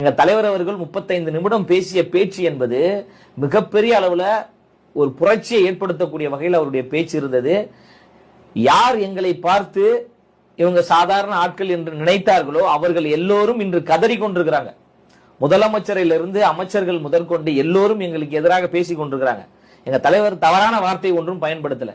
எங்க தலைவர் அவர்கள் 35 நிமிடம் பேசிய பேச்சு என்பது மிகப்பெரிய அளவுல ஒரு புரட்சியை ஏற்படுத்தக்கூடிய வகையில் அவருடைய பேச்சு இருந்தது. யார் எங்களை பார்த்து இவங்க சாதாரண ஆட்கள் என்று நினைத்தார்களோ அவர்கள் எல்லோரும் இன்று கதறி கொண்டிருக்கிறாங்க. முதலமைச்சரிலிருந்து அமைச்சர்கள் முதற்கொண்டு எல்லோரும் எங்களுக்கு எதிராக பேசிக் கொண்டிருக்கிறாங்க. எங்க தலைவர் தவறான வார்த்தை ஒன்றும் பயன்படுத்தல.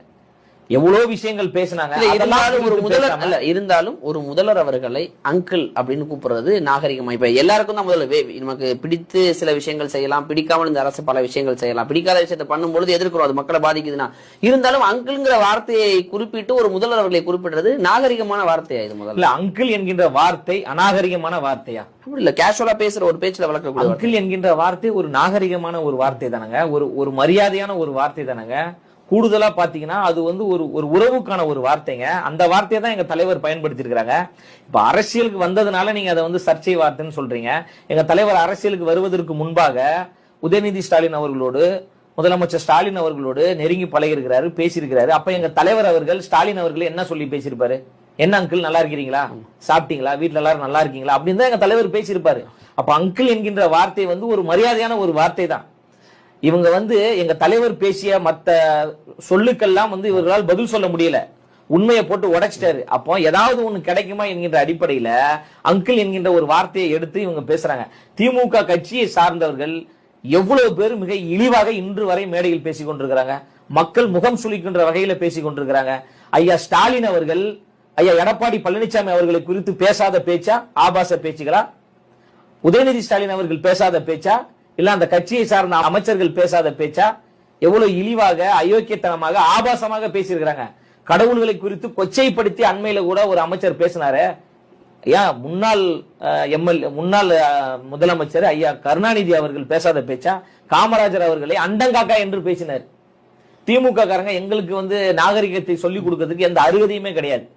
எவ்வளவு விஷயங்கள் பேசினாங்க. இருந்தாலும் ஒரு முதல்வர் அவர்களை அங்கிள் அப்படின்னு கூப்பிடுறது நாகரிகமா? இப்ப எல்லாருக்கும் தான் முதல்ல நமக்கு பிடித்து சில விஷயங்கள் செய்யலாம், பிடிக்காமல் இந்த அரசு பல விஷயங்கள் செய்யலாம், பிடிக்காத விஷயத்தை பண்ணும்போது எதிர்க்கிறோம், அது மக்களை பாதிக்குதுன்னா. இருந்தாலும் அங்கிள்ங்கிற வார்த்தையை குறிப்பிட்டு ஒரு முதல்வர் அவர்களை குறிப்பிடுறது நாகரிகமான வார்த்தையா? இது முதல்ல அங்கிள் என்கின்ற வார்த்தை அநாகரிகமான வார்த்தையா? அப்படி இல்ல, கேஷுவலா பேசுற ஒரு பேச்சுல வளர்க்கக்கூடிய அங்கிள் என்கின்ற வார்த்தை ஒரு நாகரிகமான ஒரு வார்த்தை தானங்க, ஒரு மரியாதையான ஒரு வார்த்தை தானங்க. கூடுதலா பாத்தீங்கன்னா அது வந்து ஒரு உறவுக்கான ஒரு வார்த்தைங்க. அந்த வார்த்தையை தான் எங்க தலைவர் பயன்படுத்தி இருக்காங்க. இப்ப அரசியலுக்கு வந்ததுனால நீங்க அதை வந்து சர்ச்சை வார்த்தைன்னு சொல்றீங்க. எங்க தலைவர் அரசியலுக்கு வருவதற்கு முன்பாக உதயநிதி ஸ்டாலின் அவர்களோடு, முதலமைச்சர் ஸ்டாலின் அவர்களோடு நெருங்கி பழகிருக்கிறாரு, பேசியிருக்கிறாரு. அப்ப எங்க தலைவர் அவர்கள் ஸ்டாலின் அவர்கள் என்ன சொல்லி பேசியிருப்பாரு? என்ன அங்கிள் நல்லா இருக்கிறீங்களா, சாப்பிட்டீங்களா, வீட்டுல எல்லாரும் நல்லா இருக்கீங்களா அப்படின்னு தான் எங்க தலைவர் பேசியிருப்பாரு. அப்ப அங்கிள் என்கின்ற வார்த்தை வந்து ஒரு மரியாதையான ஒரு வார்த்தை தான். இவங்க வந்து எங்க தலைவர் பேசிய மத்த சொல்லுக்கெல்லாம் வந்து இவர்களால் பதில் சொல்ல முடியல, உண்மையை போட்டு உடைச்சிட்டாரு. அப்போ ஏதாவது ஒண்ணு கிடைக்குமா என்கின்ற அடிப்படையில அங்கிள் என்கின்ற ஒரு வார்த்தையை எடுத்து இவங்க பேசுறாங்க. திமுக கட்சியை சார்ந்தவர்கள் எவ்வளவு பேர் மிக இழிவாக இன்று வரை மேடையில் பேசிக் கொண்டிருக்கிறாங்க, மக்கள் முகம் சுளிக்கின்ற வகையில பேசிக் கொண்டிருக்கிறாங்க. ஐயா ஸ்டாலின் அவர்கள், ஐயா எடப்பாடி பழனிசாமி அவர்களை குறித்து பேசாத பேச்சா, ஆபாச பேச்சுகளா? உதயநிதி ஸ்டாலின் அவர்கள் பேசாத பேச்சா, இல்ல அந்த கட்சியை சார்ந்த அமைச்சர்கள் பேசாத பேச்சா? எவ்வளவு இழிவாக, அயோக்கியத்தனமாக, ஆபாசமாக பேசியிருக்கிறாங்க. கடவுள்களை குறித்து கொச்சைப்படுத்தி அண்மையில கூட ஒரு அமைச்சர் பேசினாரு. ஏன் முன்னாள் முன்னாள் முதலமைச்சர் ஐயா கருணாநிதி அவர்கள் பேசாத பேச்சா? காமராஜர் அவர்களை அண்டங்காக்கா என்று பேசினார். திமுக காரங்க எங்களுக்கு வந்து நாகரிகத்தை சொல்லிக் கொடுக்கிறதுக்கு எந்த அருகதையுமே கிடையாது.